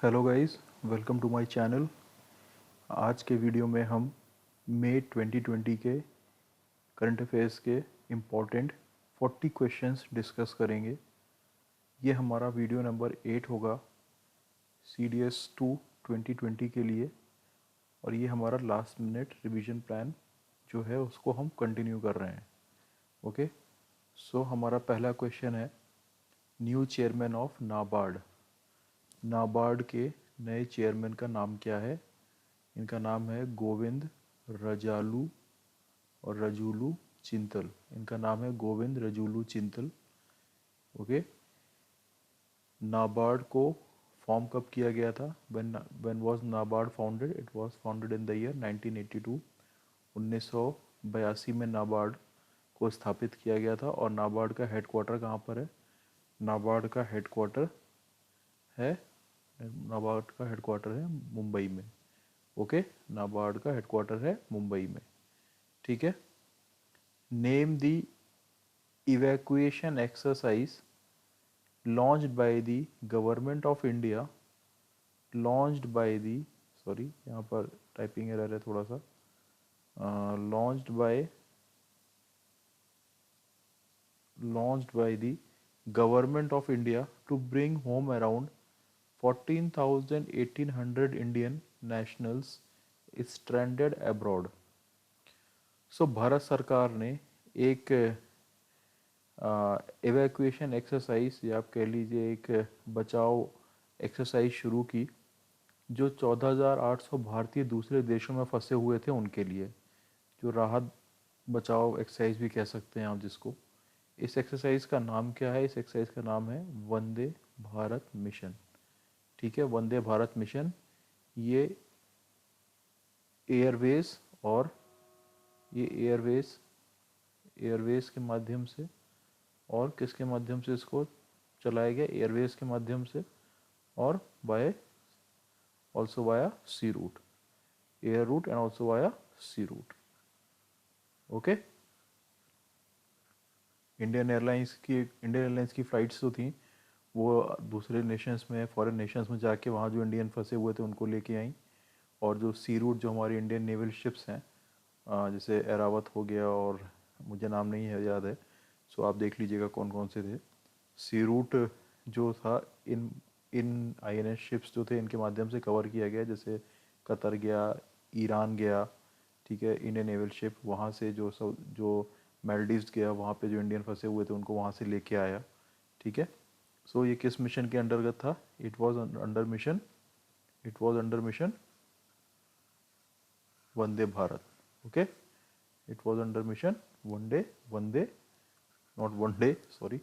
Hello guys, welcome to my channel. आज के video में हम मई 2020 के करंट अफेयर्स के इम्पोर्टेंट 40 क्वेश्चंस डिस्कस करेंगे। ये हमारा वीडियो नंबर 8 होगा CDS 2 2020 के लिए, और ये हमारा लास्ट मिनट रिवीजन प्लान जो है उसको हम कंटिन्यू कर रहे हैं। ओके, सो हमारा पहला क्वेश्चन है, new chairman of NABARD. NABARD के नए चेयरमैन का नाम क्या है? इनका नाम है गोविंद रजालू और रजूलू चिंतल। इनका नाम है गोविंद रजूलू चिंतल। ओके, नाबार्ड को फॉर्म कब किया गया था? When was NABARD founded? It was founded in the year 1982। 1982 में नाबार्ड को स्थापित किया गया था। और नाबार्ड का हेडक्वार्टर कहाँ पर है? नाबार्ड का हेडक्वार्टर है नाबार्ड का हेडक्वार्टर है मुंबई में। ओके, नाबार्ड का हेडक्वार्टर है मुंबई में। ठीक है। Name the evacuation exercise launched by the government of India, launched by the, sorry यहाँ पर टाइपिंग एरर है थोड़ा सा, launched by the government of India to bring home around 14,000-1,800 Indian nationals stranded abroad। सो भारत सरकार ने एक एवैक्यूएशन एक्सरसाइज, या आप कह लीजिए एक बचाव एक्सरसाइज शुरू की, जो 14,800 भारतीय दूसरे देशों में फंसे हुए थे उनके लिए, जो राहत बचाव एक्सरसाइज भी कह सकते हैं आप जिसको। इस एक्सरसाइज का नाम क्या है? इस एक्सरसाइज का नाम है वंदे भारत मिशन। ठीक है, वंदे भारत मिशन। ये एयरवेज और ये एयरवेज के माध्यम से, और किसके माध्यम से इसको चलाया गया? एयरवेज के माध्यम से, और by also via sea route, air route and also via sea route. Okay, Indian Airlines की फ़्लाइट्स जो थी वो दूसरे नेशंस में, फॉरेन नेशंस में जाके वहाँ जो इंडियन फंसे हुए थे उनको लेके आई। और जो सी रूट, जो हमारी इंडियन नेवल शिप्स हैं, जैसे एरावत हो गया, और मुझे नाम नहीं है याद है, सो आप देख लीजिएगा कौन कौन से थे। सी रूट जो था, इन इन INS शिप्स जो थे इनके माध्यम से कवर किया गया। जैसे कतर गया, ईरान गया, ठीक है, इंडियन नेवल शिप वहाँ से जो मालदीव्स गया, वहाँ पे जो इंडियन फंसे हुए थे उनको वहाँ से लेके आया। ठीक है, सो ये किस मिशन के अंतर्गत था? It was under mission Vande Bharat. Okay, it was under mission Vande not one day, sorry,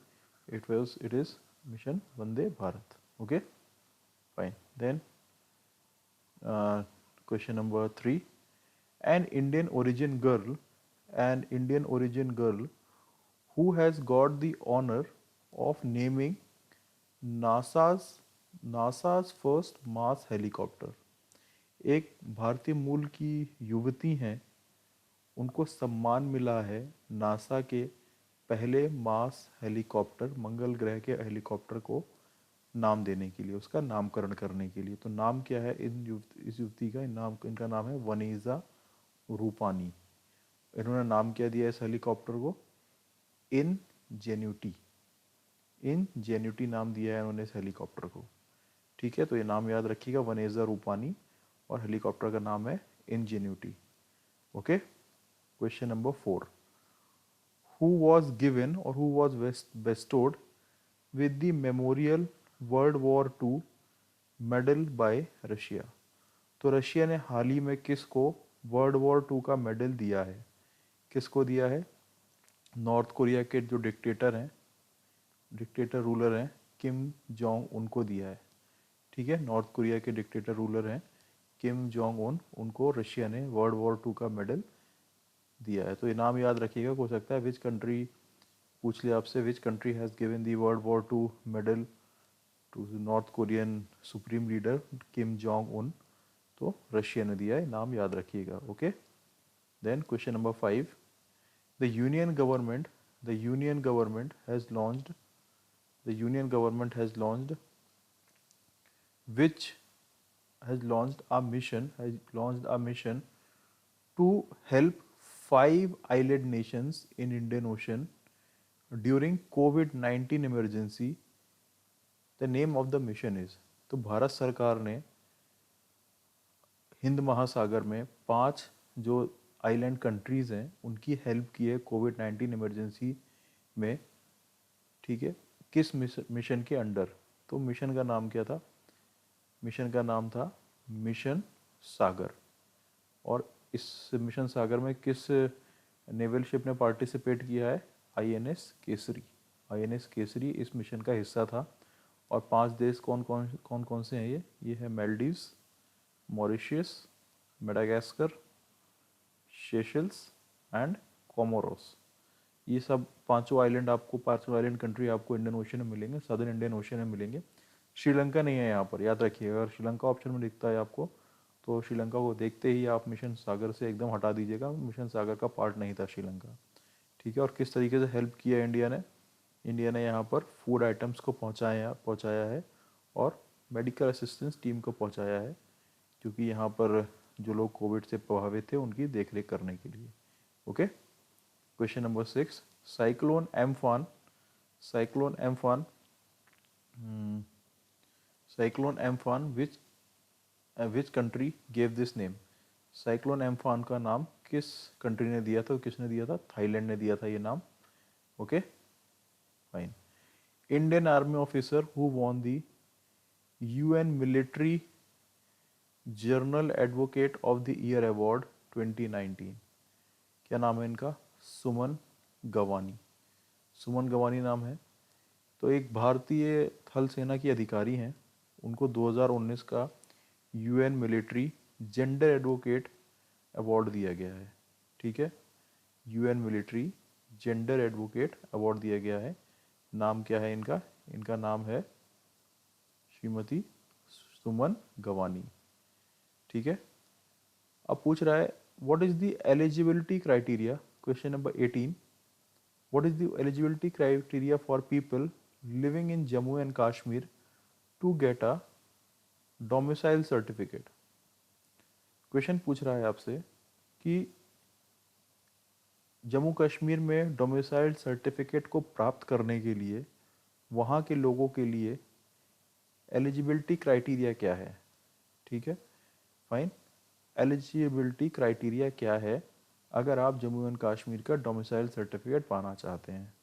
it is mission Vande Bharat. Okay, fine. Then question number 3, an Indian origin girl who has got the honor of naming NASA's NASA's first mass helicopter. एक भारतीय मूल की युवती हैं, उनको सम्मान मिला है नासा के पहले मास हेलीकॉप्टर, मंगल ग्रह के हेलीकॉप्टर को नाम देने के लिए, उसका नामकरण करने के लिए। तो नाम क्या है इस युवती का? इनका नाम है वनीजा रूपानी। इन्होंने नाम क्या दिया इस हेलीकॉप्टर को? इनजेन्यूटी। इनजेन्यूटी नाम दिया है इन्होंने इस हेलीकॉप्टर को। ठीक है, तो ये नाम याद रखिएगा, वनेजा रूपानी, और हेलीकॉप्टर का नाम है Ingenuity. Okay, question number 4, who was given or who was bestowed with the Memorial World War II medal by Russia. तो रशिया ने हाल ही में किसको वर्ल्ड वॉर 2 का मेडल दिया है? किसको दिया है? नॉर्थ कोरिया के जो डिक्टेटर रूलर हैं किम जोंग उनको दिया है। ठीक है, नॉर्थ कोरिया के डिक्टेटर रूलर हैं किम जोंग उन, उनको रशिया ने वर्ल्ड वॉर 2 का मेडल दिया है। तो ये नाम याद रखिएगा। हो सकता है विच कंट्री पूछ लिया आपसे, which country has given the world war 2 medal to North Korean supreme leader Kim Jong Un, तो रशिया ने दिया है, नाम याद रखिएगा। Okay, then question number 5, the union government has launched which has launched a mission to help 5 island nations in Indian Ocean during COVID-19 emergency. The name of the mission is, तो भारत सरकार ने हिंद महासागर में 5 जो आइलैंड कंट्रीज़ हैं उनकी help की है कोविड-19 इमरजेंसी में, ठीक है। किस मिशन के अंडर? तो मिशन का नाम क्या था? मिशन का नाम था मिशन सागर। और इस मिशन सागर में किस नेवल शिप ने पार्टिसिपेट किया है? आईएनएस केसरी। आईएनएस केसरी इस मिशन का हिस्सा था। और 5 देश कौन कौन से हैं ये है Maldives, Mauritius, Madagascar, Seychelles and Comoros. ये सब पांचों आइलैंड कंट्री आपको इंडियन ओशन में मिलेंगे, सदर्न इंडियन ओशन में मिलेंगे। श्रीलंका नहीं है यहाँ पर, याद रखिएगा। अगर श्रीलंका ऑप्शन में दिखता है आपको तो श्रीलंका को देखते ही आप मिशन सागर से एकदम हटा दीजिएगा, मिशन सागर का पार्ट नहीं था श्रीलंका, ठीक है। और किस तरीके से हेल्प किया इंडिया ने? इंडिया ने यहाँ पर फूड आइटम्स को पहुँचाया है और मेडिकल असिस्टेंस टीम को पहुँचाया है, क्योंकि यहाँ पर जो लोग कोविड से प्रभावित थे उनकी देखरेख करने के लिए। Okay, question number 6, cyclone Amphan which country gave this name? Cyclone Amphan का नाम किस कंट्री ने दिया था? किसने दिया था? थाईलैंड ने दिया था ये नाम। Okay, fine. Indian army officer who won the UN military journal advocate of the year award 2019, क्या नाम है इनका? सुमन गवानी। सुमन गवानी नाम है। तो एक भारतीय थल सेना की अधिकारी हैं, उनको 2019 का UN military gender advocate award दिया गया है, ठीक है। UN military gender advocate award दिया गया है। नाम क्या है इनका? इनका नाम है श्रीमती सुमन गवानी, ठीक है। अब पूछ रहा है what is the eligibility criteria? Question number 18, what is the eligibility criteria for people living in Jammu and Kashmir to get a domicile certificate? Question पूछ रहा है आपसे कि जम्मू कश्मीर में डोमिसाइल सर्टिफिकेट को प्राप्त करने के लिए वहाँ के लोगों के लिए एलिजिबिलिटी क्राइटेरिया क्या है, ठीक है। फाइन, एलिजिबिलिटी क्राइटेरिया क्या है अगर आप जम्मू एंड कश्मीर का डोमिसाइल सर्टिफिकेट पाना चाहते हैं?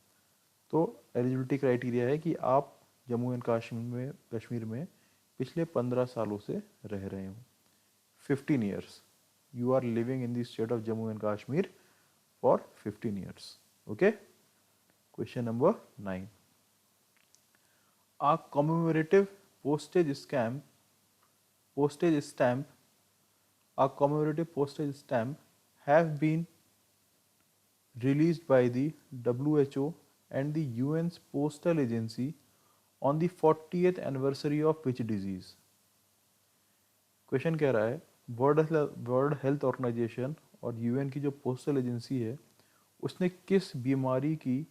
तो एलिजिबिलिटी क्राइटेरिया है कि आप जम्मू एंड कश्मीर में पिछले 15 सालों से रह रहे हो। 15 years, you are living in the state of Jammu and Kashmir for 15 years. Okay, question number 9, a commemorative postage stamp have been released by the WHO and the UN's postal agency on the 40th anniversary of which disease? Question कह रहा है world health organisation और UN की जो postal agency है उसने किस बीमारी की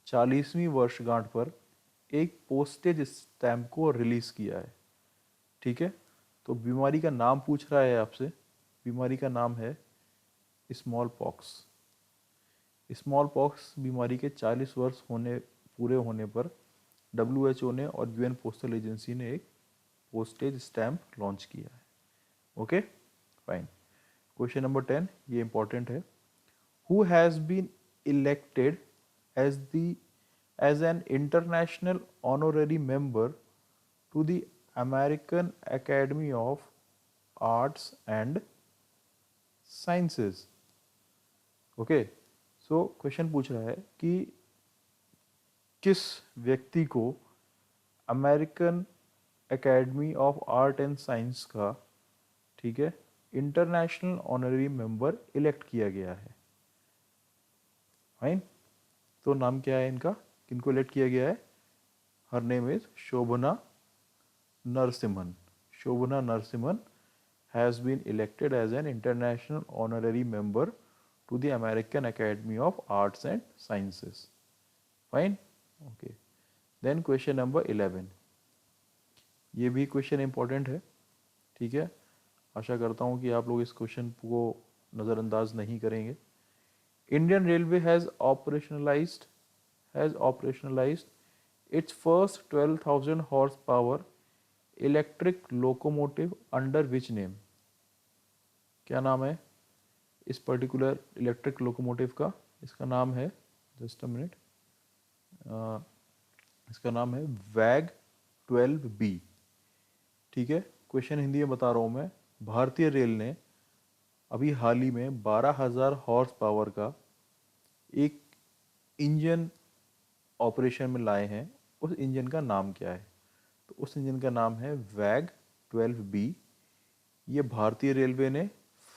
40वीं वर्षगांठ पर एक पोस्टेज स्टैम्प को रिलीज किया है, ठीक है। तो बीमारी का नाम पूछ रहा है आपसे। बीमारी का नाम है स्मॉल पॉक्स। स्मॉल पॉक्स बीमारी के 40 वर्ष पूरे होने पर WHO ने और यूएन पोस्टल एजेंसी ने एक पोस्टेज स्टैम्प लॉन्च किया है। Okay, fine. क्वेश्चन नंबर 10, ये इंपॉर्टेंट है। Who has been elected as an international honorary member to the American Academy of Arts and Sciences? Okay, so question पूछ रहा है कि किस व्यक्ति को American academy of art and science का, ठीक है, इंटरनेशनल ऑनररी मेंबर इलेक्ट किया गया है। फाइन, तो नाम क्या है इनका? किनको इलेक्ट किया गया है? Her name is Shobhana Narasimhan. Shobhana Narasimhan has been elected as an international honorary member to the American Academy of Arts and Sciences. Fine? Okay. Then question number 11. ये भी क्वेश्चन इम्पोर्टेंट है, ठीक है। आशा करता हूँ कि आप लोग इस क्वेश्चन को नज़रअंदाज नहीं करेंगे। Indian railway has operationalised its first 12,000 horsepower electric locomotive under which name? क्या नाम है इस पर्टिकुलर इलेक्ट्रिक लोकोमोटिव का? इसका नाम है, जस्ट अ मिनट, इसका नाम है वैग 12B, ठीक है। क्वेश्चन हिंदी में बता रहा हूँ मैं। भारतीय रेल ने अभी हाल ही में 12,000 हॉर्स पावर का एक इंजन ऑपरेशन में लाए हैं। उस इंजन का नाम क्या है? तो उस इंजन का नाम है वैग 12B। ये भारतीय रेलवे ने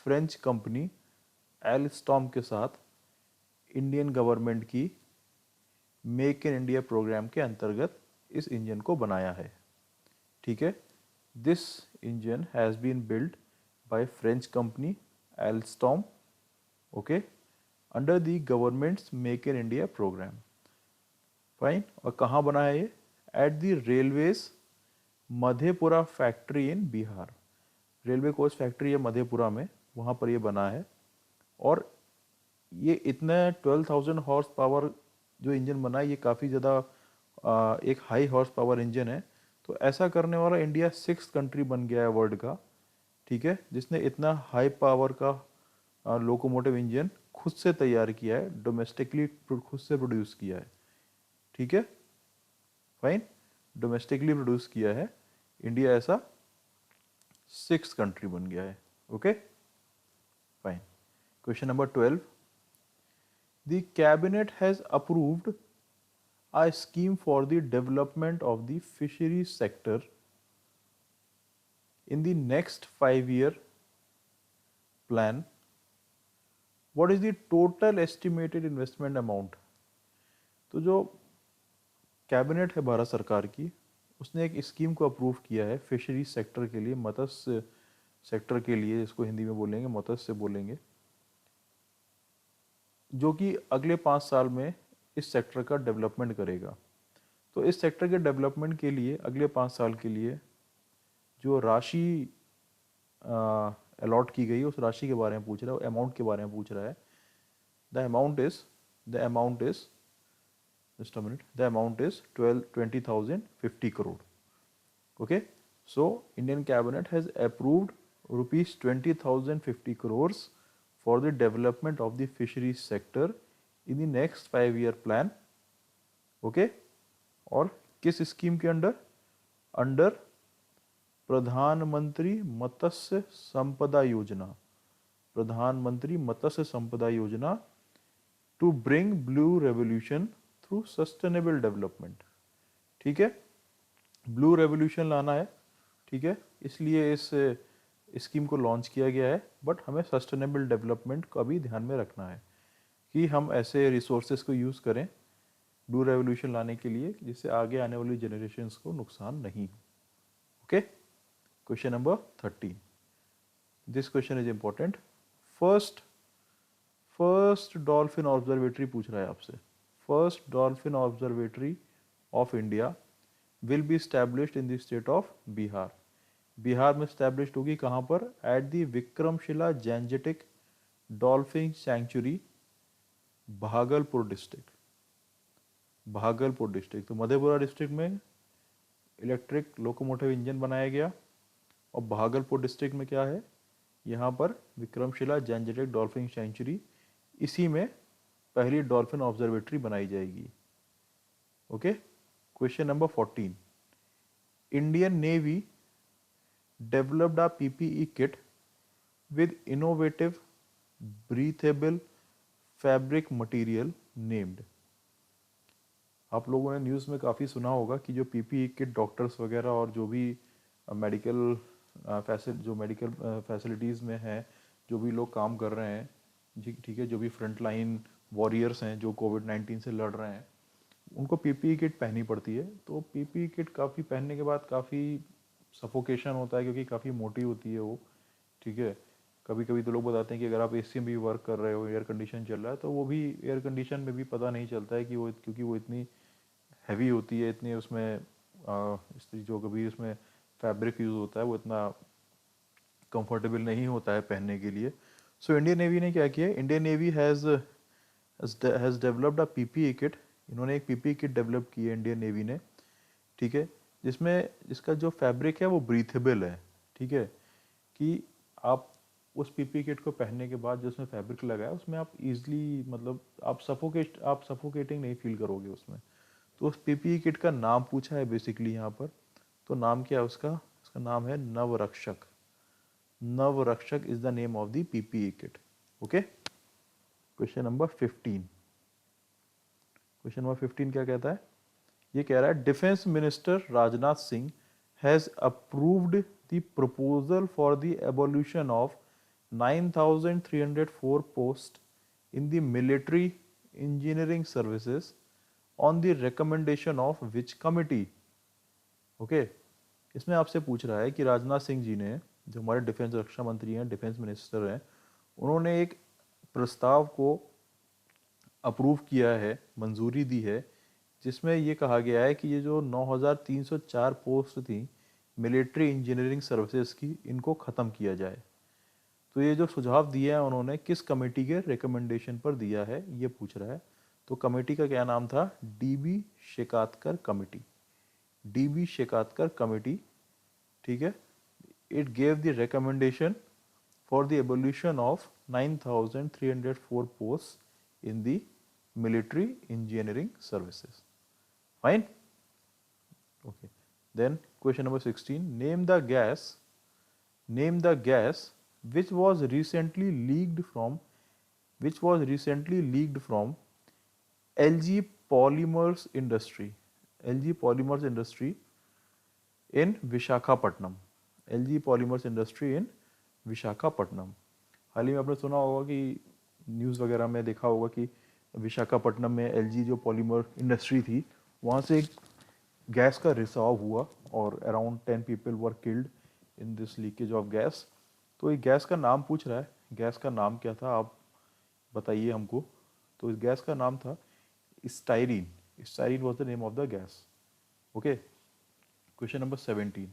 फ्रेंच कंपनी एल्स्टॉम के साथ इंडियन गवर्नमेंट की मेक इन इंडिया प्रोग्राम के अंतर्गत इस इंजन को बनाया है, ठीक है। This engine has been build by French company Alstom, okay, under the government's Make in India programme. Fine. और कहाँ बना है ये? At the railways Madhepura factory in Bihar. Railway coach factory है मधेपुरा में, वहाँ पर ये बना है। और ये इतने 12,000 हॉर्स पावर जो इंजन बना है, ये काफ़ी ज़्यादा एक हाई हॉर्स पावर इंजन है। तो ऐसा करने वाला इंडिया 6th कंट्री बन गया है वर्ल्ड का, ठीक है, जिसने इतना हाई पावर का लोकोमोटिव इंजन खुद से तैयार किया है, डोमेस्टिकली खुद से प्रोड्यूस किया है, ठीक है। फाइन, डोमेस्टिकली प्रोड्यूस किया है इंडिया, ऐसा 6th कंट्री बन गया है, okay. Fine. Question number 12, the cabinet has approved a scheme for the development of the fisheries sector in the next 5-year plan. What is the total estimated investment amount? तो जो cabinet है भारत सरकार की, उसने एक स्कीम को approve किया है फिशरीज सेक्टर के लिए, मत्स्य सेक्टर के लिए, इसको हिंदी में बोलेंगे मत्स्य बोलेंगे, जो कि अगले 5 साल में इस सेक्टर का डेवलपमेंट करेगा। तो इस सेक्टर के डेवलपमेंट के लिए अगले 5 साल के लिए जो राशि अलॉट की गई, उस राशि के बारे में पूछ रहा है, अमाउंट के बारे में पूछ रहा है। The amount is just a minute, the amount is 20,050 crore, okay. So Indian cabinet has approved rupees 20,050 crores for the development of the fisheries sector in the next 5-year plan, okay. और किस scheme के under? Under प्रधानमंत्री मत्स्य संपदा योजना, प्रधानमंत्री Matsya Sampada Yojana, to bring blue revolution through sustainable development, ठीक है। Blue revolution लाना है, ठीक है, इसलिए इस स्कीम को लॉन्च किया गया है। बट हमें सस्टेनेबल डेवलपमेंट का भी ध्यान में रखना है कि हम ऐसे रिसोर्सेज को यूज़ करें ब्लू रेवोल्यूशन लाने के लिए जिससे आगे आने वाली जनरेशन्स को नुकसान नहीं हो, okay. Question number 13, this question is important. First dolphin observatory पूछ रहा है आपसे। First dolphin observatory of India will be established in the state of Bihar. Bihar में स्टैब्लिश्ड होगी कहाँ पर? At the Vikramshila Gangetic dolphin sanctuary, Bhagalpur district. Bhagalpur district, तो मधेपुरा डिस्ट्रिक्ट में इलेक्ट्रिक लोकोमोटिव इंजन बनाया गया, और भागलपुर डिस्ट्रिक्ट में क्या है? यहाँ पर विक्रमशिला जैंजेटिक डॉल्फिन सैंक्चुरी, इसी में पहली डॉल्फिन ऑब्जर्वेटरी बनाई जाएगी, okay. Question number 14, Indian navy developed a PPE kit with innovative breathable fabric material named. आप लोगों ने न्यूज़ में काफ़ी सुना होगा कि जो पीपीई किट डॉक्टर्स वगैरह और जो भी मेडिकल फैसिलिटीज़ में हैं, जो भी लोग काम कर रहे हैं, जी ठीक है, जो भी फ्रंट लाइन वॉरियर्स हैं जो कोविड-19 से लड़ रहे हैं, उनको पीपीई किट पहननी पड़ती है। तो पीपीई किट काफ़ी पहनने के बाद काफ़ी सफोकेशन होता है क्योंकि काफ़ी मोटी होती है वो, ठीक है। कभी कभी तो लोग बताते हैं कि अगर आप एसी में भी वर्क कर रहे हो, एयर कंडीशन चल रहा है, तो वो भी एयर कंडीशन में भी पता नहीं चलता है कि वो, क्योंकि वो इतनी हैवी होती है, इतनी उसमें जो कभी उसमें फैब्रिक यूज़ होता है वो इतना कंफर्टेबल नहीं होता है पहनने के लिए। सो इंडियन नेवी ने क्या किया, Indian navy has developed a PPE kit. इन्होंने एक पीपीई किट डेवलप की है इंडियन नेवी ने, ठीक है, जिसमें इसका जो फैब्रिक है वो ब्रीथेबल है, ठीक है, कि आप उस पीपी किट को पहनने के बाद जो उसमें फैब्रिक लगा है उसमें आप इजीली, मतलब आप सफोकेटिंग नहीं फील करोगे उसमें। तो उस पीपी किट का नाम पूछा है बेसिकली यहाँ पर। तो नाम क्या है उसका, उसका नाम है Navrakshak. Navrakshak is the name of the PPE kit. Okay, question number 15। Question number 15 क्या कहता है, ये कह रहा है defence minister Rajnath Singh has approved the proposal for the abolition of 9304 post in the military engineering services on the recommendation of which committee. Okay, इसमें आपसे पूछ रहा है कि राजनाथ सिंह जी ने, जो हमारे डिफेंस रक्षा मंत्री हैं, डिफेंस मिनिस्टर हैं, उन्होंने एक प्रस्ताव को अप्रूव किया है, मंजूरी दी है, जिसमें ये कहा गया है कि ये जो 9304 पोस्ट थी मिलिट्री इंजीनियरिंग सर्विसेज की, इनको ख़त्म किया जाए। तो ये जो सुझाव दिया है उन्होंने किस कमेटी के रिकमेंडेशन पर दिया है, ये पूछ रहा है। तो कमेटी का क्या नाम था, डीबी शेकातकर कमेटी। डीबी शेकातकर कमेटी, ठीक है। It gave the recommendation for the abolition of 9304 post in the military engineering services. Fine. Okay. Then question number 16. Name the gas which was recently leaked from LG Polymers Industry. LG Polymers Industry in Vishakhapatnam. LG Polymers Industry in Visakhapatnam. हाल ही में आपने सुना होगा कि news वगैरह में देखा होगा कि विशाखापट्टनम में एलजी जो पॉलीमर इंडस्ट्री थी, वहाँ से एक गैस का रिसाव हुआ और around 10 people were killed in this leakage of gas. तो इस गैस का नाम पूछ रहा है, गैस का नाम क्या था आप बताइए हमको। तो इस गैस का नाम था styrene. Styrene was the name of the gas. Okay, question number 17।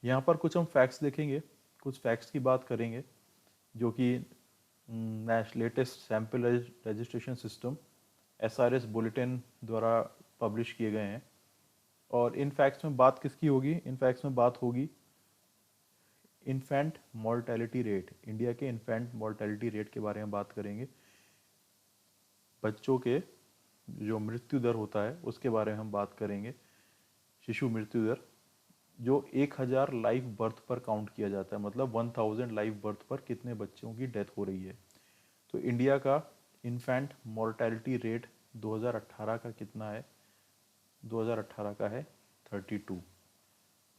यहाँ पर कुछ हम फैक्ट्स देखेंगे, कुछ फैक्ट्स की बात करेंगे जो कि latest sample registration system SRS bulletin द्वारा पब्लिश किए गए हैं। और इन फैक्ट्स में बात किसकी होगी, इन फैक्ट्स में बात होगी इन्फेंट मॉर्टेलिटी रेट। इंडिया के इन्फेंट मॉर्टेलिटी रेट के बारे में बात करेंगे। बच्चों के जो मृत्यु दर होता है उसके बारे में हम बात करेंगे। शिशु मृत्यु दर जो 1000 लाइव बर्थ पर काउंट किया जाता है, मतलब 1000 लाइव बर्थ पर कितने बच्चों की डेथ हो रही है। तो इंडिया का इन्फेंट मॉर्टेलिटी रेट 2018 का कितना है, 2018 का है 32।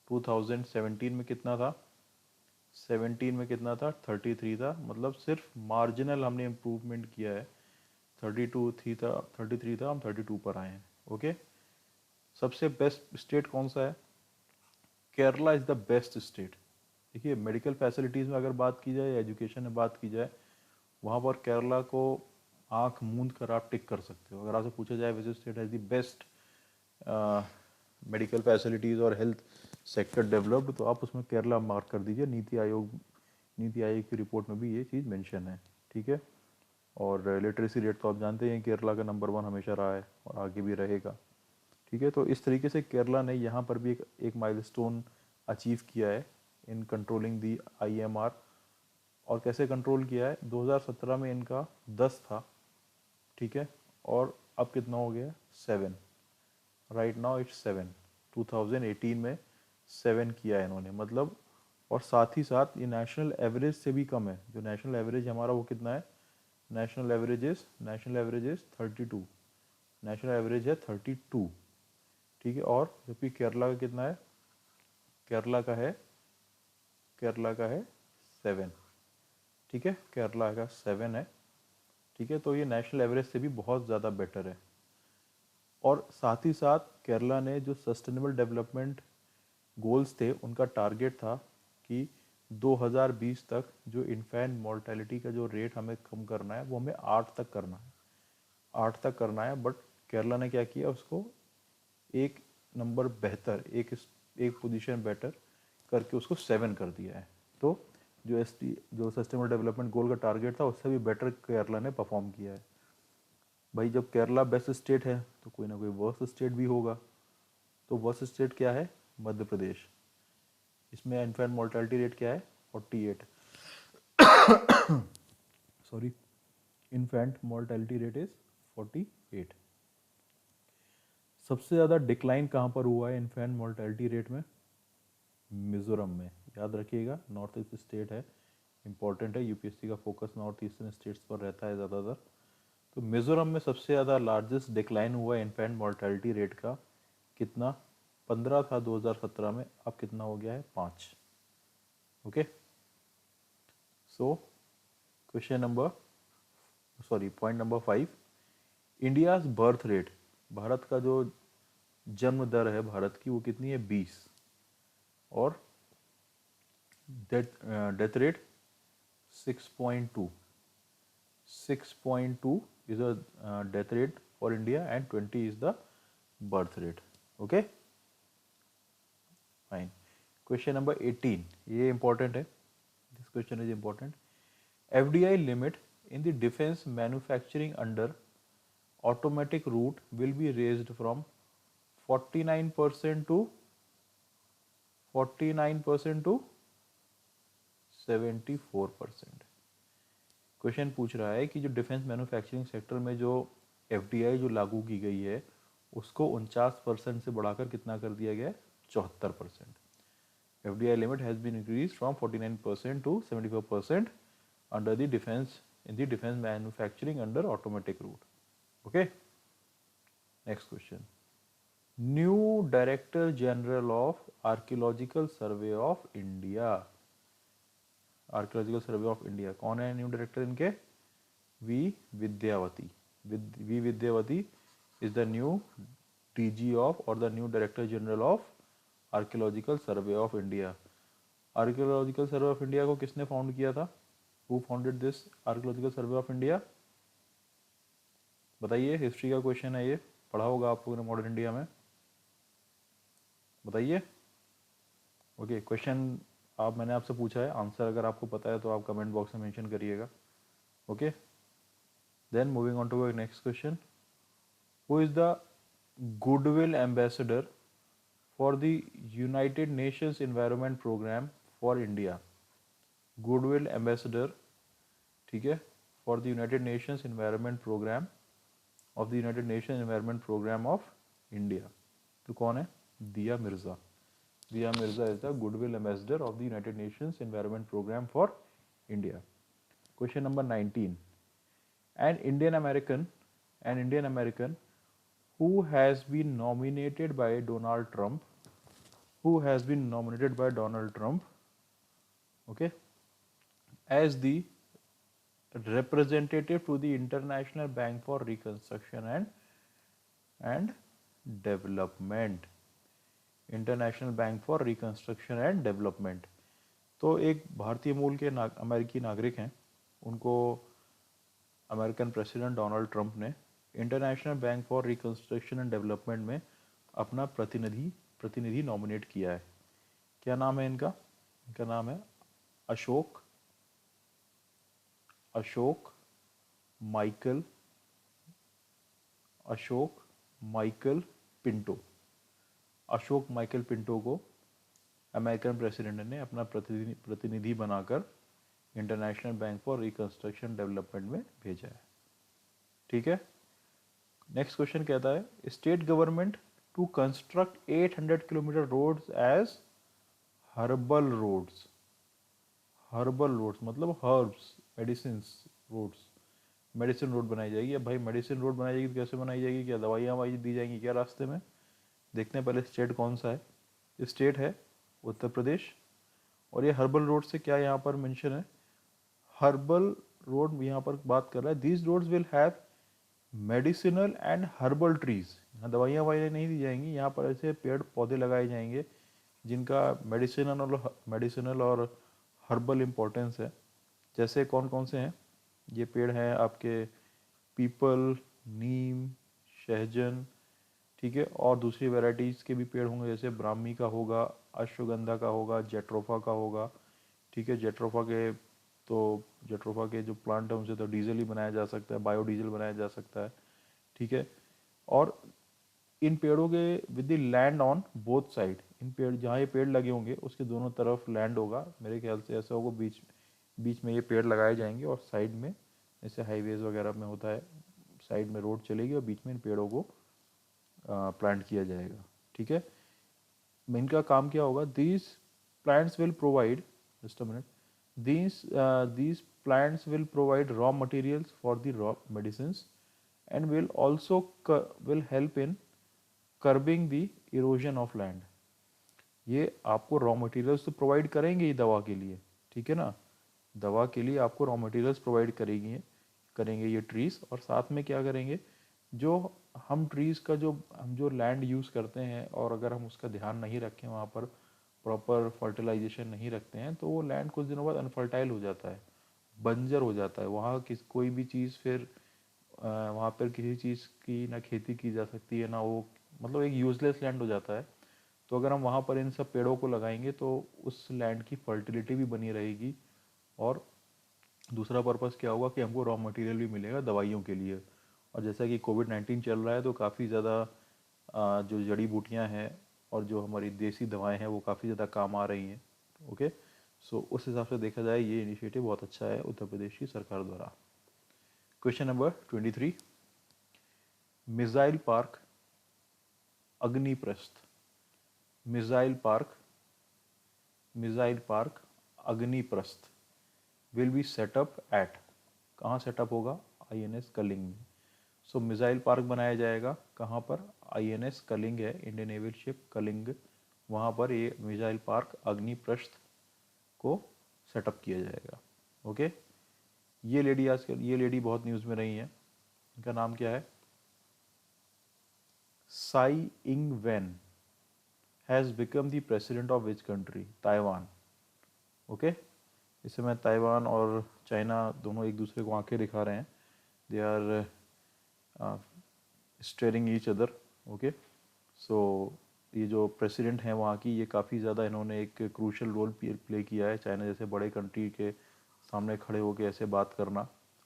2017 में कितना था, 17 में कितना था, 33 था। मतलब सिर्फ मार्जिनल हमने इम्प्रूवमेंट किया है। 33 था, हम 32 पर आए हैं। ओके, सबसे बेस्ट स्टेट कौन सा है, Kerala is the best state. देखिए मेडिकल फैसिलिटीज़ में अगर बात की जाए, एजुकेशन में बात की जाए, वहाँ पर केरला को आंख मूंद कर आप टिक कर सकते हो। अगर आपसे पूछा जाए which state has the best medical facilities और हेल्थ सेक्टर डेवलप्ड, तो आप उसमें केरला मार्क कर दीजिए। नीति आयोग की रिपोर्ट में भी ये चीज़ मेंशन है, ठीक है। और लिटरेसी रेट तो आप जानते हैं केरला का नंबर 1 हमेशा रहा है और आगे भी रहेगा, ठीक है। तो इस तरीके से केरला ने यहाँ पर भी एक माइलस्टोन अचीव किया है इन कंट्रोलिंग दी IMR। और कैसे कंट्रोल किया है, 2017 में इनका 10 था, ठीक है, और अब कितना हो गया, 7। Right now it's 7। 2018 में 7 किया है इन्होंने, मतलब। और साथ ही साथ ये नेशनल एवरेज से भी कम है। जो नेशनल एवरेज हमारा वो कितना है, national average is 32। National average है 32, ठीक है। और जबकि केरला का कितना है, केरला का है 7, ठीक है। केरला का 7 है, ठीक है। तो ये नेशनल एवरेज से भी बहुत ज़्यादा बेटर है। और साथ ही साथ केरला ने जो सस्टेनेबल डेवलपमेंट गोल्स थे, उनका टारगेट था कि 2020 तक जो इन्फेंट मॉर्टेलिटी का जो रेट हमें कम करना है वो हमें 8 तक करना है, 8 तक करना है। बट केरला ने क्या किया, उसको एक नंबर बेहतर, एक पोजीशन बेटर करके उसको 7 कर दिया है। तो जो जो सस्टेनेबल डेवलपमेंट गोल का टारगेट था उससे भी बेटर केरला ने परफॉर्म किया है। भाई जब केरला बेस्ट स्टेट है तो कोई ना कोई वर्स्ट स्टेट भी होगा। तो वर्स्ट स्टेट क्या है? मध्य प्रदेश। इसमें इन्फेंट मोर्टेलिटी रेट क्या है? 48। Sorry, infant mortality rate is 48। सबसे ज़्यादा डिक्लाइन कहाँ पर हुआ है इन्फेंट मोर्टेलिटी रेट में? मिजोरम में। याद रखिएगा, नॉर्थ ईस्ट स्टेट है, इंपॉर्टेंट है, यूपीएससी का फोकस नॉर्थ ईस्टर्न स्टेट्स पर रहता है ज़्यादातर। तो मिजोरम में सबसे ज़्यादा लार्जेस्ट डिक्लाइन हुआ है इन्फेंट मोर्टेलिटी रेट का। कितना? 15 था 2017 में, अब कितना हो गया है? 5। Okay, so question number point number 5, India's birth rate, Bharat का जो जन्म दर है भारत की वो कितनी है? 20। और death rate 6.2। 6.2 is a death rate for India and 20 is the birth rate. Okay, fine. Question number 18, ये important है, this question is important. FDI limit in the defense manufacturing under automatic route will be raised from 49% to 74%. Question पूछ रहा है कि जो defence manufacturing sector में जो FDI जो लागू की गई है उसको 49% से बढ़ाकर कितना कर दिया गया है? 74%. FDI limit has been increase from 49% to 74% under the defence in the defence manufacturing under automatic route. Okay, next question. New director general of archaeological survey of India. Archaeological survey of India कौन है new director इनके? V Vidyavathi. V Vidyavathi is the new DG of और the new director general of archaeological survey of India. Archaeological survey of India को किसने found किया था? Who founded this archaeological survey of India? बताइए, history का question है ये, पढ़ा होगा आप लोगों ने मॉडर्न इंडिया में, बताइए. ओके, क्वेश्चन मैंने आपसे पूछा है, आंसर अगर आपको पता है तो आप कमेंट बॉक्स में मेंशन करिएगा. Okay, then moving on to next question. Who is the goodwill ambassador for the United Nations Environment Programme for India? Goodwill ambassador, ठीक है, for the United Nations Environment Programme of the United Nation Environment Programme of India. तो कौन है? Diya Mirza. Diya Mirza is the Goodwill Ambassador of the United Nations Environment Program for India. Question number 19. An Indian American who has been nominated by Donald Trump, okay, as the representative to the International Bank for Reconstruction and Development. International bank for reconstruction and development. तो एक भारतीय मूल के अमेरिकी नागरिक हैं, उनको American president Donald Trump ने international bank for reconstruction and development में अपना प्रतिनिधि नॉमिनेट किया है. क्या नाम है इनका? इनका नाम है अशोक माइकल पिंटो. अशोक माइकल पिंटो को अमेरिकन प्रेसिडेंट ने अपना प्रतिनिधि बनाकर international bank for reconstruction development में भेजा है. ठीक है, नेक्स्ट क्वेश्चन कहता है, state government to construct 800 kilometre roads as herbal roads. Herbal roads मतलब herbs, medicine roads. Medicine road बनाई जाएगी. अब भाई मेडिसिन रोड बनाई जाएगी तो कैसे बनाई जाएगी? क्या दवाइयाँ वाई दी जाएंगी क्या रास्ते में? देखते हैं पहले स्टेट कौन सा है. स्टेट है उत्तर प्रदेश. और ये हर्बल रोड से क्या यहाँ पर मेंशन है? हर्बल रोड यहाँ पर बात कर रहा है. These roads will have medicinal and herbal trees. यहाँ दवाइयाँ वाइयाँ नहीं दी जाएंगी, यहाँ पर ऐसे पेड़ पौधे लगाए जाएंगे जिनका मेडिसिनल और हर्बल इम्पोर्टेंस है. जैसे कौन कौन से हैं ये पेड़ हैं? आपके पीपल, नीम, सहजन, ठीक है, और दूसरी वैराइटीज़ के भी पेड़ होंगे, जैसे ब्राह्मी का होगा, अश्वगंधा का होगा, जेट्रोफा का होगा। ठीक है, जेट्रोफा के जो प्लांट है उनसे तो डीजल ही बनाया जा सकता है, बायोडीजल बनाया जा सकता है। ठीक है, और इन पेड़ों के with the land on both side, इन पेड़ जहाँ ये पेड़ लगे होंगे उसके दोनों तरफ लैंड होगा, मेरे ख्याल से ऐसा होगा, बीच बीच में ये पेड़ लगाए जाएंगे और साइड में जैसे हाईवेज वगैरह में होता है, साइड में रोड चलेगी और बीच में इन पेड़ों को प्लांट किया जाएगा। ठीक है, इनका काम क्या होगा, these plants will provide, just a minute, these plants will provide raw materials for the raw medicines and will also will help in curbing the erosion of land। ये आपको रॉ मटेरियल्स तो प्रोवाइड करेंगे ही दवा के लिए, ठीक है ना, दवा के लिए आपको रॉ मटेरियल्स प्रोवाइड करेंगे ये ट्रीज, और साथ में क्या करेंगे, जो हम ट्रीज का हम जो लैंड यूज़ करते हैं और अगर हम उसका ध्यान नहीं रखें, वहाँ पर प्रॉपर फर्टिलाइजेशन नहीं रखते हैं, तो वो लैंड कुछ दिनों बाद अनफर्टाइल हो जाता है, बंजर हो जाता है, वहाँ कोई भी चीज़ फिर वहाँ पर किसी चीज़ की ना खेती की जा सकती है, ना वो मतलब एक यूजलेस लैंड हो जाता है। तो अगर हम वहाँ पर इन सब पेड़ों को लगाएंगे तो उस लैंड की फर्टिलिटी भी बनी रहेगी, और दूसरा पर्पस क्या होगा कि हमको रॉ मटेरियल भी मिलेगा दवाइयों के लिए। और जैसा कि कोविड-19 चल रहा है तो काफ़ी ज़्यादा जो जड़ी बूटियाँ हैं और जो हमारी देसी दवाएं हैं वो काफ़ी ज़्यादा काम आ रही हैं। ओके, सो उस हिसाब से देखा जाए ये इनिशिएटिव बहुत अच्छा है उत्तर प्रदेश की सरकार द्वारा। Question number 23, missile park Agniprastha, missile park Agniprastha will be set up at, कहाँ सेटअप होगा, INS कलिंग में। सो मिसाइल पार्क बनाया जाएगा कहाँ पर, INS कलिंग है, इंडियन नेवल शिप कलिंग, वहाँ पर ये मिसाइल पार्क अग्निप्रस्थ को सेटअप किया जाएगा। ओके, ये लेडी बहुत न्यूज़ में रही है, इनका नाम क्या है, Sai Ing Wen has become the president of which country, Taiwan. Okay, इस समय ताइवान और चाइना दोनों एक दूसरे को आंखें दिखा रहे हैं, they are staring each other. Okay, so ये जो प्रेसिडेंट हैं वहाँ की, ये काफ़ी ज़्यादा इन्होंने एक क्रूशल रोल प्ले किया है, चाइना जैसे बड़े कंट्री के सामने खड़े होकर ऐसे बात करना,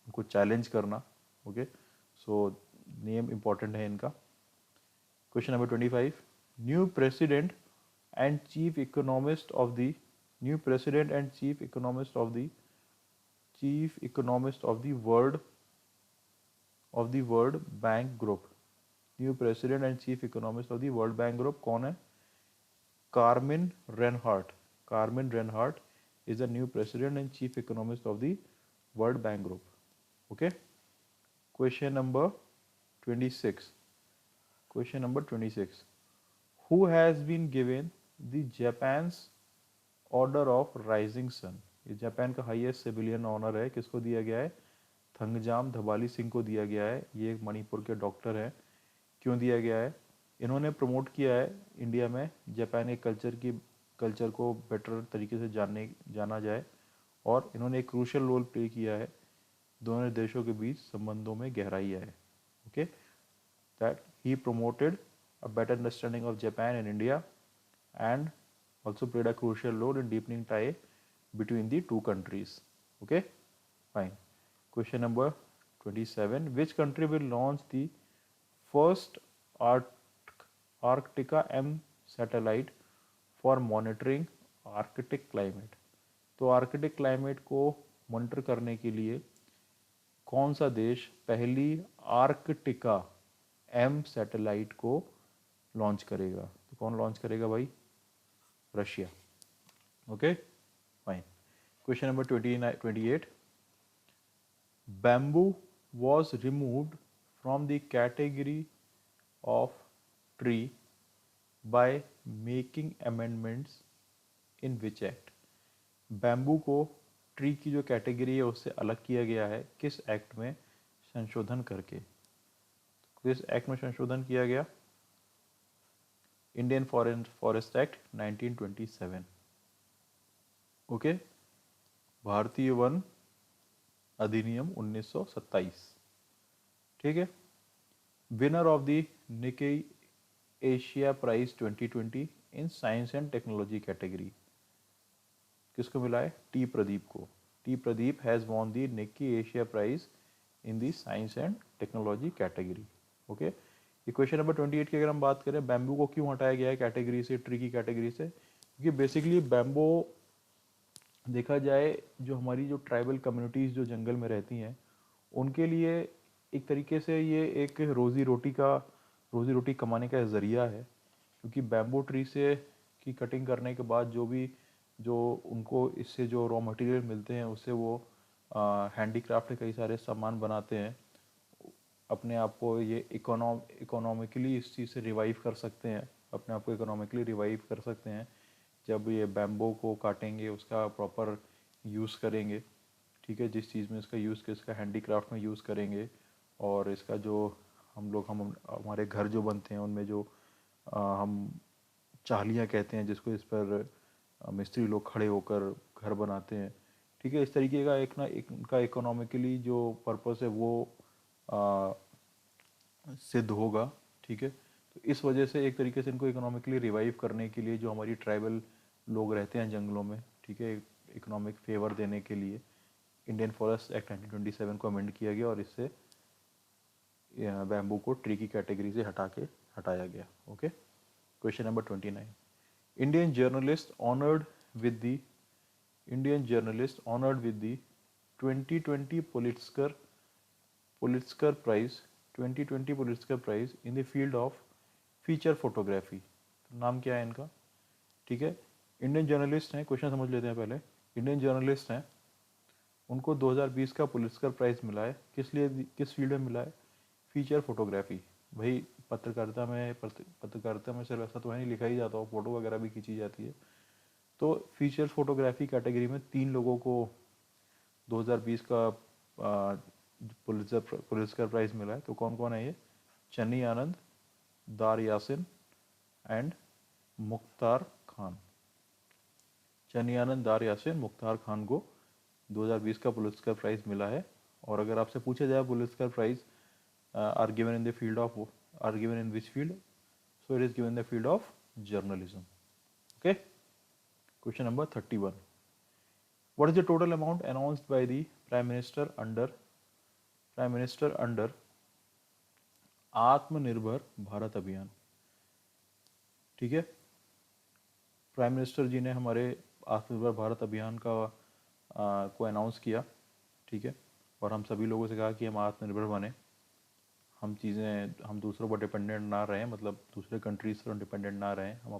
उनको चैलेंज करना। ओके, सो नेम इम्पॉर्टेंट है इनका। Question number 25, new president and chief economist of the new president and chief economist of the world bank group, new president and chief economist of the world bank group कौन है, carmine Reinhart is the new president and chief economist of the world bank group. Okay, question number 26, who has been given the Japan's order of rising sun, ये Japan का highest civilian honour है, किसको दिया गया है, थंगजाम धबाली सिंह को दिया गया है। ये एक मणिपुर के डॉक्टर हैं। क्यों दिया गया है, इन्होंने प्रमोट किया है इंडिया में जापान के कल्चर को बेटर तरीके से जाना जाए, और इन्होंने एक क्रूशल रोल प्ले किया है दोनों देशों के बीच संबंधों में गहराई आए। Okay, that he promoted a better understanding of Japan and India and also played a crucial role in deepening tie between the two countries. Okay, fine. Question number 27, which country will launch the first Arctica M satellite for monitoring Arctic climate? तो Arctic climate को monitor करने के लिए कौन सा देश पहली Arktika M satellite को लॉन्च करेगा, तो कौन लॉन्च करेगा भाई, Russia. Okay, fine. Question number 28, bamboo was removed from the category of tree by making amendments in which act? Bamboo को ट्री की जो कैटेगरी है उससे अलग किया गया है, किस एक्ट में संशोधन करके, किस एक्ट में संशोधन किया गया, इंडियन फॉरेस्ट एक्ट 1927। ओके, भारतीय वन अधिनियम 1927। ठीक है, winner of the Nikkei Asia prize 2020 in science and technology category. किसको मिला है? टी प्रदीप को। T Pradeep has won the Nikkei Asia prize in the science and technology category. Okay, ये क्वेश्चन नंबर 28 की अगर हम बात करें, बैम्बू को क्यों हटाया गया है कैटेगरी से, ट्री की कैटेगरी से? क्योंकि बेसिकली बैम्बू देखा जाए जो हमारी जो ट्राइबल कम्युनिटीज़ जो जंगल में रहती हैं उनके लिए एक तरीके से ये एक रोज़ी रोटी कमाने का ज़रिया है। क्योंकि बैम्बू ट्री से की कटिंग करने के बाद जो उनको इससे जो रॉ मटेरियल मिलते हैं उससे वो हैंडीक्राफ्ट के कई सारे सामान बनाते हैं। अपने आप को ये इकोनॉमिकली इस चीज़ से रिवाइव कर सकते हैं, अपने आप को इकोनॉमिकली रिवाइव कर सकते हैं जब ये बैम्बो को काटेंगे, उसका प्रॉपर यूज़ करेंगे। ठीक है, जिस चीज़ में इसका यूज़ कर, इसका हैंडीक्राफ्ट में यूज़ करेंगे और इसका जो हम हमारे घर जो बनते हैं उनमें जो हम चालियाँ कहते हैं जिसको, इस पर मिस्त्री लोग खड़े होकर घर बनाते हैं। ठीक है, इस तरीके का एक उनका इकोनॉमिकली जो पर्पस है वो सिद्ध होगा। ठीक है, तो इस वजह से एक तरीके से इनको इकोनॉमिकली रिवाइव करने के लिए जो हमारी ट्राइबल लोग रहते हैं जंगलों में, ठीक है, इकोनॉमिक फेवर देने के लिए इंडियन फॉरेस्ट एक्ट 1927 को अमेंड किया गया और इससे बैम्बू को ट्री की कैटेगरी से हटाया गया। Okay, question number 29। Indian journalist honoured with the 2020 Pulitzer prize 2020 Pulitzer prize in the field of feature photography. तो नाम क्या है इनका? ठीक है, इंडियन जर्नलिस्ट हैं, क्वेश्चन समझ लेते हैं पहले। इंडियन जर्नलिस्ट हैं, उनको 2020 का पुलिट्जकर प्राइज मिला है। किस फील्ड में मिला है? Feature photography. भाई पत्रकारिता में सिर्फ ऐसा तो है नहीं, लिखा ही जाता हो, फोटो वगैरह भी खींची जाती है। तो फीचर फोटोग्राफी कैटेगरी में 3 लोगों को 2020 का पुलिट्जकर प्राइज मिला है। तो कौन कौन है ये? चन्नी आनंद, दार यासिन एंड मुख्तार खान। चन्नी आनंद, दार यासिन, मुख्तार खान को 2020 का पुलिट्जकर प्राइज मिला है। और अगर आपसे पूछा जाए पुलिट्जकर prize are given in the field of are given in which field, so it is given in the field of journalism. Okay, question number 31. What is the total amount announced by the prime minister under आत्मनिर्भर भारत अभियान? ठीक है, prime minister जी ने हमारे आत्मनिर्भर भारत अभियान को announce किया। ठीक है, और हम सभी लोगों से कहा कि हम आत्मनिर्भर बने, हम दूसरों पर डिपेंडेंट ना रहें, मतलब दूसरे कंट्रीज पर डिपेंडेंट ना रहें, हम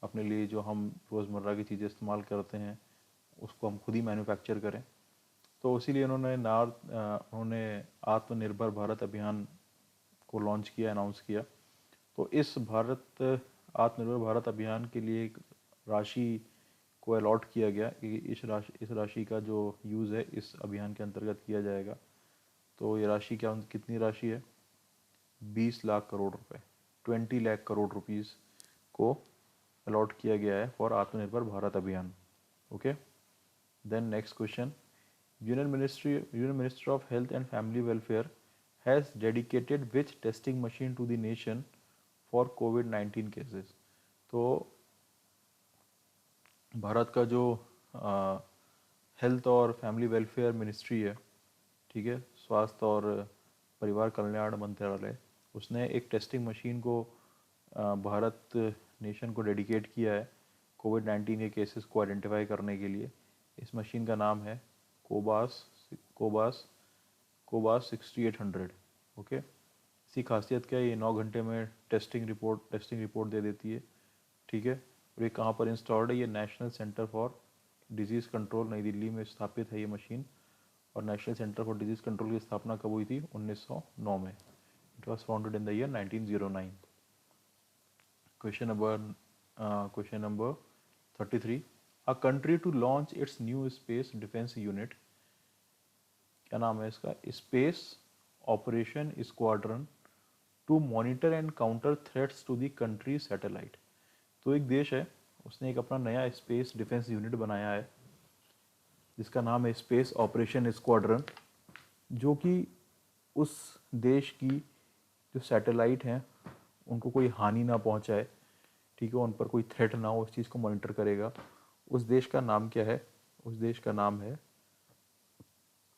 अपने लिए जो हम रोज़मर्रा की चीज़ें इस्तेमाल करते हैं उसको हम खुद ही मैन्युफैक्चर करें। तो इसीलिए उन्होंने आत्मनिर्भर भारत अभियान को लॉन्च किया, अनाउंस किया। तो इस आत्मनिर्भर भारत अभियान के लिए एक राशि को अलॉट किया गया कि इस राशि का जो यूज़ है इस अभियान के अंतर्गत किया जाएगा। तो ये राशि कितनी राशि है? 20 लाख करोड़ रुपए, 20 लाख करोड़ रुपीज़ को अलॉट किया गया है for Atmanirbhar Bharat Abhiyan. Okay, then next question. Union minister of health and family welfare has dedicated which testing machine to the nation for कोविड-19 केसेस? तो भारत का जो हेल्थ और फैमिली वेलफेयर मिनिस्ट्री है, ठीक है, स्वास्थ्य और परिवार कल्याण मंत्रालय, उसने एक टेस्टिंग मशीन को भारत नेशन को डेडिकेट किया है कोविड-19 के केसेस को आइडेंटिफाई करने के लिए। इस मशीन का नाम है कोबास 6800। ओके, इसकी खासियत क्या है? ये 9 घंटे में टेस्टिंग रिपोर्ट दे देती है। ठीक है, और ये कहाँ पर इंस्टॉल्ड है? ये national centre for disease control नई दिल्ली में स्थापित है ये मशीन। और national centre for disease control की स्थापना कब हुई थी? 1909 में। It was founded in the year 1909। Question number 33। A country to launch its new space defence unit, क्या नाम है इसका? Space operation squadron to monitor and counter threats to the country satellite. तो एक देश है, उसने एक अपना नया स्पेस डिफेंस यूनिट बनाया है जिसका नाम है स्पेस ऑपरेशन स्क्वाड्रन, जो कि उस देश की जो सैटेलाइट हैं उनको कोई हानि ना पहुंचाए। ठीक है, उन पर कोई थ्रेट ना हो, उस चीज़ को मॉनिटर करेगा। उस देश का नाम क्या है? उस देश का नाम है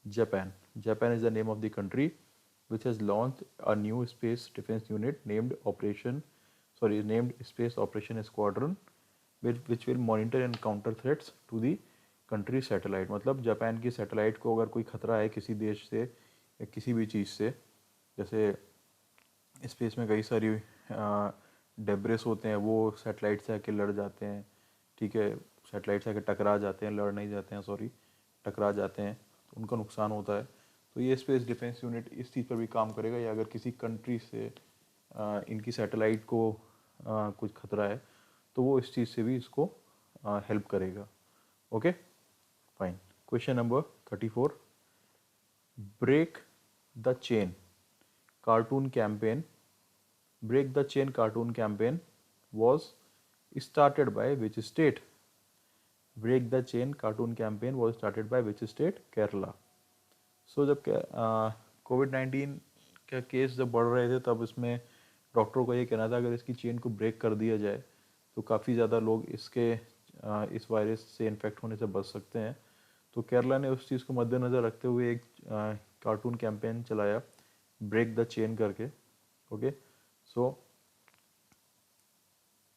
Japan. Japan is the name of the country which has launched a new space defense unit named Space Operation Squadron, which will monitor and counter threats to the country satellite। मतलब जापान की satellite को अगर कोई खतरा है किसी देश से या किसी भी चीज़ से, जैसे स्पेस में कई सारी डेब्रिस होते हैं, वो सैटेलाइट से आके लड़ जाते हैं, ठीक है, सैटेलाइट से आके टकरा जाते हैं, लड़ नहीं जाते हैं, सॉरी, टकरा जाते हैं, तो उनका नुकसान होता है। तो ये स्पेस डिफेंस यूनिट इस चीज़ पर भी काम करेगा, या अगर किसी कंट्री से इनकी सैटेलाइट को कुछ खतरा है तो वो इस चीज़ से भी इसको हेल्प करेगा। Okay fine. Question number 34, break the chain cartoon campaign Break the Chain cartoon campaign was started by which state? Break the Chain cartoon campaign was started by which state? Kerala। So जब कोविड-19 का case जब बढ़ रहे थे तब इसमें डॉक्टरों का ये कहना था अगर इसकी चेन को ब्रेक कर दिया जाए तो काफ़ी ज़्यादा लोग इस वायरस से इन्फेक्ट होने से बच सकते हैं। तो केरला ने उस चीज़ को मद्देनज़र रखते हुए एक कार्टून कैंपेन चलाया, ब्रेक द चेन करके। ओके, सो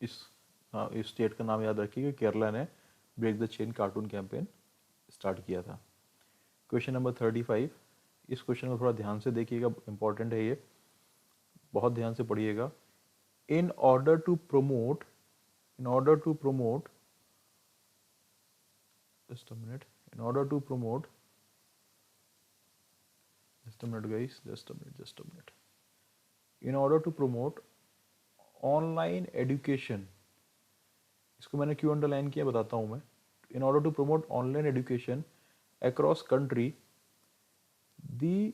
इस स्टेट का नाम याद रखिए कि केरला ने break the chain cartoon campaign start किया था। क्वेश्चन नंबर 35, इस क्वेश्चन को थोड़ा ध्यान से देखिएगा, इंपॉर्टेंट है ये, बहुत ध्यान से पढ़िएगा। In order to promote just a minute in order to promote just a minute guys just a minute in order to promote online education, इसको मैंने क्यों अंडरलाइन किया बताता हूँ मैं। In order to promote online education across country, the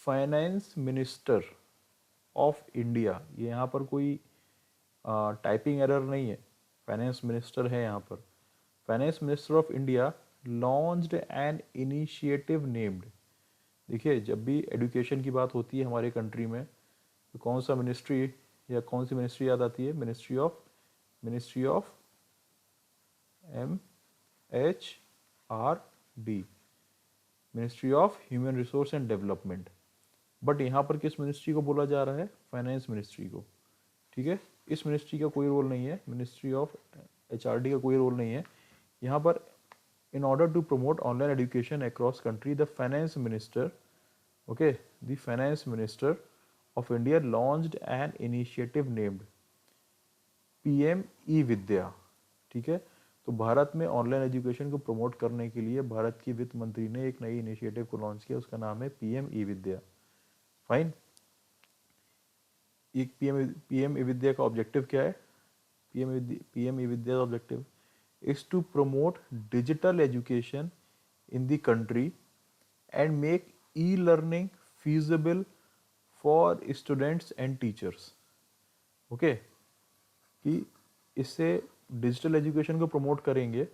finance minister of India, ये यहाँ पर कोई टाइपिंग एरर नहीं है, फाइनेंस मिनिस्टर है यहाँ पर। Finance minister of India launched an initiative named, देखिए जब भी एजुकेशन की बात होती है हमारे कंट्री में तो कौन सा मिनिस्ट्री या कौन सी मिनिस्ट्री याद आती है? Ministry of MHRD, ministry of human resource and development. But यहाँ पर किस मिनिस्ट्री को बोला जा रहा है? फाइनेंस मिनिस्ट्री को, ठीक है। इस मिनिस्ट्री का कोई रोल नहीं है, मिनिस्ट्री ऑफ HRD का कोई रोल नहीं है यहाँ पर। In order to promote online education across country, the finance minister, okay, the finance minister of India launched an initiative named PM ई-विद्या, ठीक है। तो भारत में ऑनलाइन एजुकेशन को प्रमोट करने के लिए भारत की वित्त मंत्री ने एक नई इनिशिएटिव को लॉन्च किया, उसका नाम है PM ई-विद्या। फाइन। एक PM ई-विद्या का ऑब्जेक्टिव क्या है? PM ई-विद्या का objective is to promote digital education in the country and make e-learning feasible for students and teachers। Okay, कि इससे डिजिटल एजुकेशन को प्रमोट करेंगे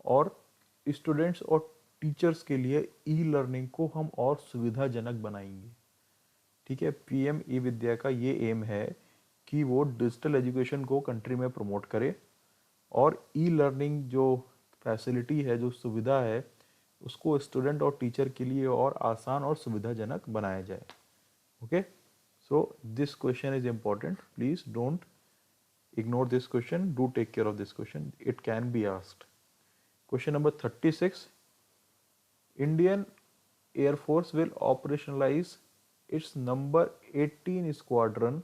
और स्टूडेंट्स और टीचर्स के लिए ई लर्निंग को हम और सुविधाजनक बनाएंगे, ठीक है। PM ई-विद्या का ये एम है कि वो डिजिटल एजुकेशन को कंट्री में प्रमोट करे और ई लर्निंग जो फैसिलिटी है, जो सुविधा है, उसको स्टूडेंट और टीचर के लिए और आसान और सुविधाजनक बनाया जाए। Okay, so this question is important, please don't ignore this question, do take care of this question, it can be asked। Question number 36, Indian Air Force will operationalize its number 18 squadron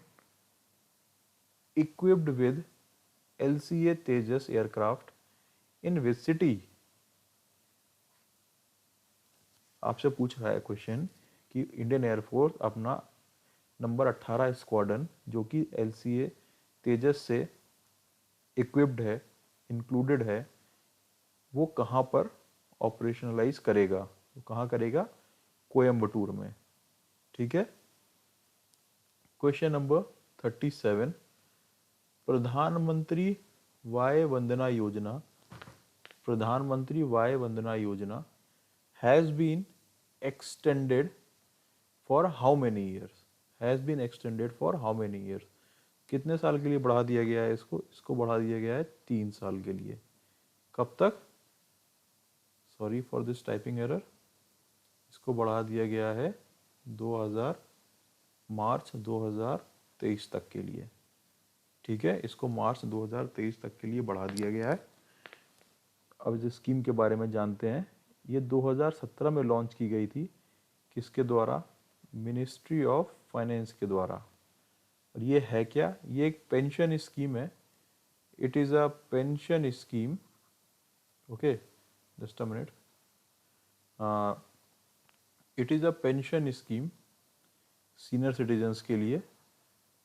equipped with LCA Tejas aircraft in which city? आपसे पूछ रहा है question कि Indian air force अपना number 18 squadron जो कि LCA तेजस से equipped है, इंक्लूडेड है, वो कहाँ पर ऑपरेशनलाइज करेगा? वो कहाँ करेगा? कोयम्बटूर में, ठीक है। क्वेश्चन नंबर 37, प्रधानमंत्री Vaya Vandana Yojana has been extended for how many years? कितने साल के लिए बढ़ा दिया गया है इसको बढ़ा दिया गया है 3 साल के लिए। कब तक? Sorry for this typing error. इसको बढ़ा दिया गया है 2000 मार्च 2023 तक के लिए। ठीक है, इसको मार्च 2023 तक के लिए बढ़ा दिया गया है। अब इस स्कीम के बारे में जानते हैं। ये 2017 में लॉन्च की गई थी। किसके द्वारा? मिनिस्ट्री ऑफ फाइनेंस के द्वारा। और ये है क्या? ये एक पेंशन स्कीम है। It is a pension scheme. Okay, just a minute. It is a pension scheme senior citizens के लिए,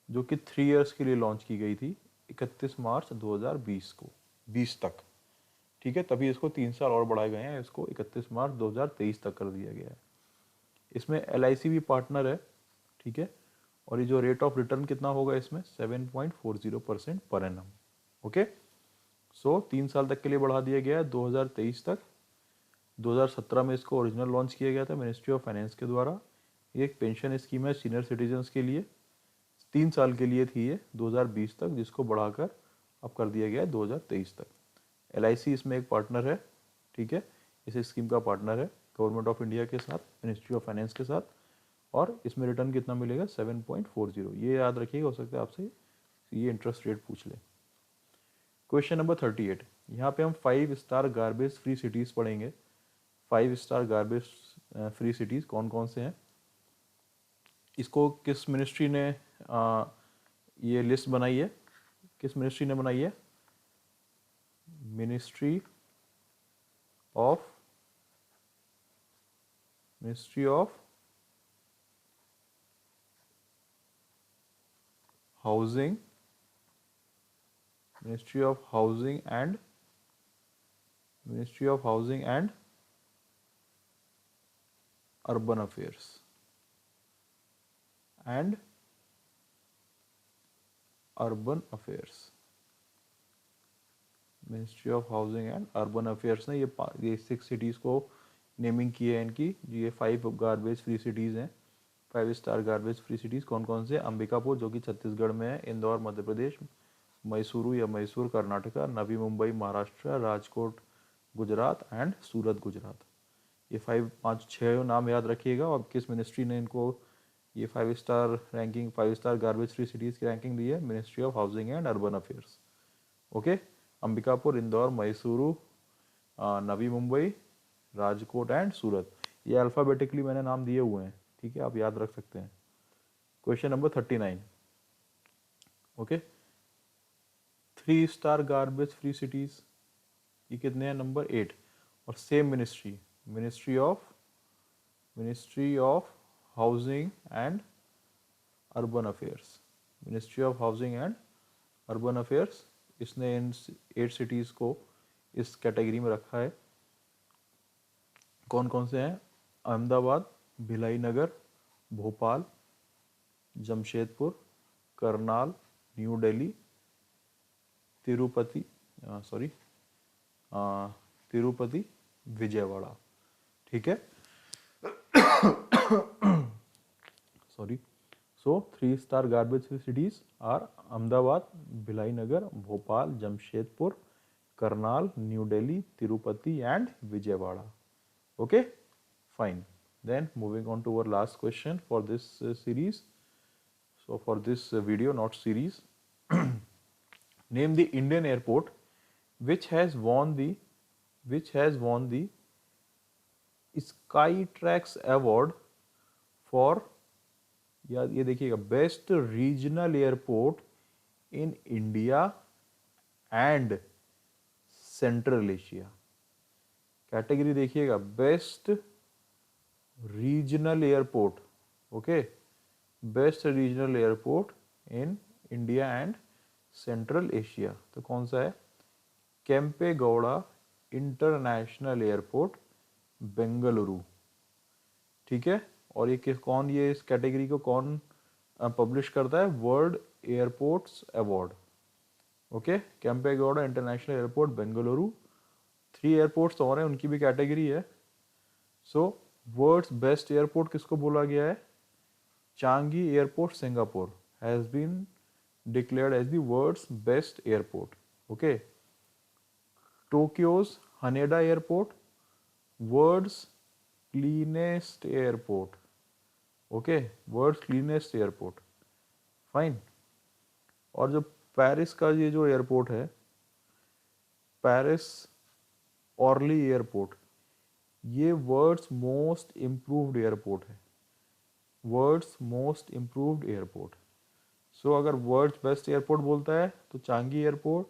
जो कि 3 इयर्स के लिए लॉन्च की गई थी 31 मार्च 2020 को, 20 तक। ठीक है, तभी इसको 3 साल और बढ़ाए गए हैं। इसको 31 मार्च 2023 तक कर दिया गया है। इसमें LIC भी पार्टनर है। ठीक है, और ये जो रेट ऑफ रिटर्न कितना होगा इसमें? 7.40% पर एनम। ओके, सो 3 साल तक के लिए बढ़ा दिया गया है, 2023 तक। 2017 में इसको ओरिजिनल लॉन्च किया गया था मिनिस्ट्री ऑफ फाइनेंस के द्वारा। ये एक पेंशन स्कीम है सीनियर सिटीजन्स के लिए। 3 साल के लिए थी ये 2020 तक, जिसको बढ़ाकर अब कर दिया गया है 2023 तक। LIC इसमें एक पार्टनर है। ठीक है, इस स्कीम का पार्टनर है गवर्नमेंट ऑफ इंडिया के साथ, मिनिस्ट्री ऑफ फाइनेंस के साथ। और इसमें रिटर्न कितना मिलेगा? 7.40। ये याद रखिएगा, हो सकता है आपसे ये इंटरेस्ट रेट पूछ ले। Question number 38। यहाँ पे हम 5 स्टार गार्बेज फ्री सिटीज़ पढ़ेंगे। 5 स्टार गार्बेज फ्री सिटीज़ कौन कौन से हैं? इसको किस मिनिस्ट्री ने ये लिस्ट बनाई है? किस मिनिस्ट्री ने बनाई है? Ministry of housing, ministry of housing and urban affairs ministry of housing and urban affairs ने ये 6 सिटीज़ को नेमिंग की है इनकी। ये 5 गार्बेज फ्री सिटीज़ हैं, 5 स्टार गार्बेज फ्री सिटीज़ कौन कौन से? अंबिकापुर जो कि छत्तीसगढ़ में है, इंदौर मध्य प्रदेश, मैसूरू या मैसूर कर्नाटका, नवी मुंबई महाराष्ट्र, राजकोट गुजरात एंड सूरत गुजरात। ये 5-6 नाम याद रखिएगा। और किस मिनिस्ट्री ने इनको ये 5 star ranking, 5 star garbage free cities की रैंकिंग दी है? Ministry of housing and urban affairs. Okay, Ambikapur, Indore, Mysuru, Navi Mumbai, Rajkot and Surat. ये अल्फ़ाबेटिकली मैंने नाम दिए हुए हैं। ठीक है, आप याद रख सकते हैं। Question number 39। Okay, 3 star garbage free cities ये कितने हैं? नंबर 8। और same ministry of housing and urban affairs, इसने इन 8 सिटीज़ को इस कैटेगरी में रखा है। कौन कौन से हैं? अहमदाबाद, भिलाई नगर, भोपाल, जमशेदपुर, करनाल, न्यू दिल्ली, तिरुपति, विजयवाड़ा। ठीक है, sorry. So 3 star garbage free cities are Ahmedabad, Bhilai Nagar, Bhopal, Jamshedpur, Karnal, new Delhi, Tirupati and Vijayawada. Okay, fine. Then moving on to our last question for this series. So for this video, not series, name the Indian airport which has won the Skytrax award for, ये देखिएगा, best regional airport in India and central Asia. Category देखिएगा, best regional airport. Okay, best regional airport in India and central Asia. तो कौन सा है? Kempegowda international airport, Bengaluru. ठीक है, और ये कौन, ये इस कैटेगरी को कौन पब्लिश करता है? World airports award. Okay, Kempegowda international airport, Bengaluru. 3 airports और हैं, उनकी भी कैटेगरी है. सो वर्ल्ड्स बेस्ट एयरपोर्ट किसको बोला गया है? Changi airport, Singapore, has been declared as the world's best airport. Okay. Tokyo's Haneda Airport, world's cleanest airport. Okay, world's cleanest airport. Fine. और जो पेरिस का ये जो एयरपोर्ट है, पेरिस ऑर्ली एयरपोर्ट, ये वर्ल्ड्स मोस्ट इम्प्रूव्ड एयरपोर्ट है. World's most improved airport. So अगर world's best airport बोलता है तो Changi airport,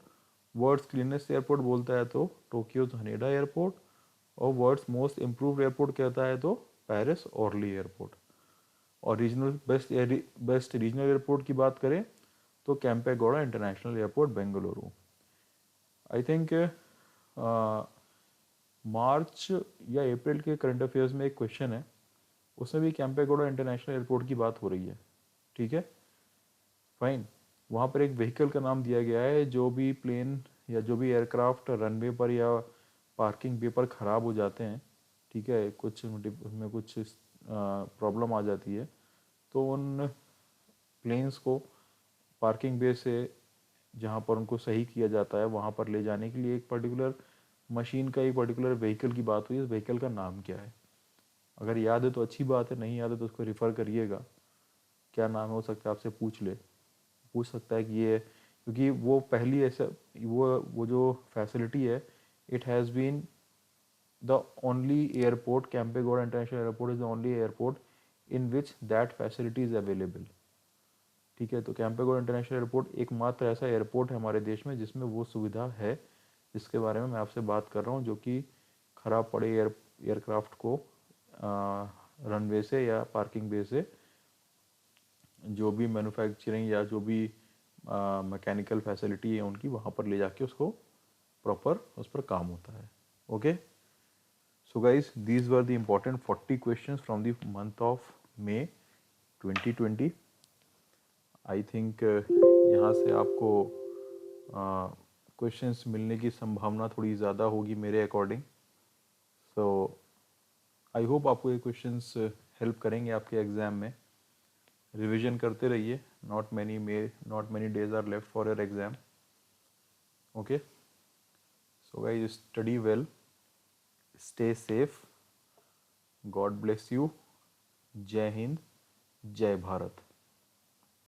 world's cleanest airport बोलता है तो टोक्यो हनेडा एयरपोर्ट, और वर्ल्ड्स मोस्ट इम्प्रूव्ड एयरपोर्ट कहता है तो पेरिस ऑर्ली एयरपोर्ट. और रीजनल बेस्ट रीजनल एयरपोर्ट की बात करें तो Kempegowda international airport Bengaluru. I think March या अप्रैल के करंट अफेयर्स में एक क्वेश्चन है, उसमें भी कैंपेगौड़ा इंटरनेशनल एयरपोर्ट की बात हो रही है. ठीक है, फाइन. वहाँ पर एक व्हीकल का नाम दिया गया है, जो भी प्लेन या जो भी एयरक्राफ्ट रनवे पर या पार्किंग वे पर ख़राब हो जाते हैं, ठीक है, कुछ उसमें कुछ प्रॉब्लम आ जाती है, तो उन प्लेन्स को पार्किंग बे से जहाँ पर उनको सही किया जाता है वहाँ पर ले जाने के लिए एक पर्टिकुलर मशीन का, एक पर्टिकुलर व्हीकल की बात हुई. इस व्हीकल का नाम क्या है? अगर याद है तो अच्छी बात है, नहीं याद है तो उसको रिफ़र करिएगा. क्या नाम हो सकता है, आपसे पूछ सकता है कि ये, क्योंकि वो पहली ऐसा वो जो फैसिलिटी है, it has been the only airport, Kempegowda international airport is the only airport in which that facility is available. ठीक है, तो कैंपेगौड़ा इंटरनेशनल एयरपोर्ट एकमात्र ऐसा एयरपोर्ट है हमारे देश में जिसमें वो सुविधा है, जिसके बारे में मैं आपसे बात कर रहा हूँ, जो कि ख़राब पड़े एयरक्राफ्ट को रनवे से या पार्किंग बे से जो भी मैन्युफैक्चरिंग या जो भी मैकेनिकल फैसिलिटी है उनकी, वहाँ पर ले जाके उसको प्रॉपर उस पर काम होता है. Okay, so guys, these were the important 40 questions from the month of May 2020. I think यहाँ से आपको क्वेश्चंस मिलने की संभावना थोड़ी ज़्यादा होगी मेरे अकॉर्डिंग. सो आई होप आपको ये क्वेश्चंस हेल्प करेंगे आपके एग्ज़ाम में. रिवीजन करते रहिए. Not many days are left for your exam. Okay, so guys, study well, stay safe, God bless you. जय हिंद, जय भारत.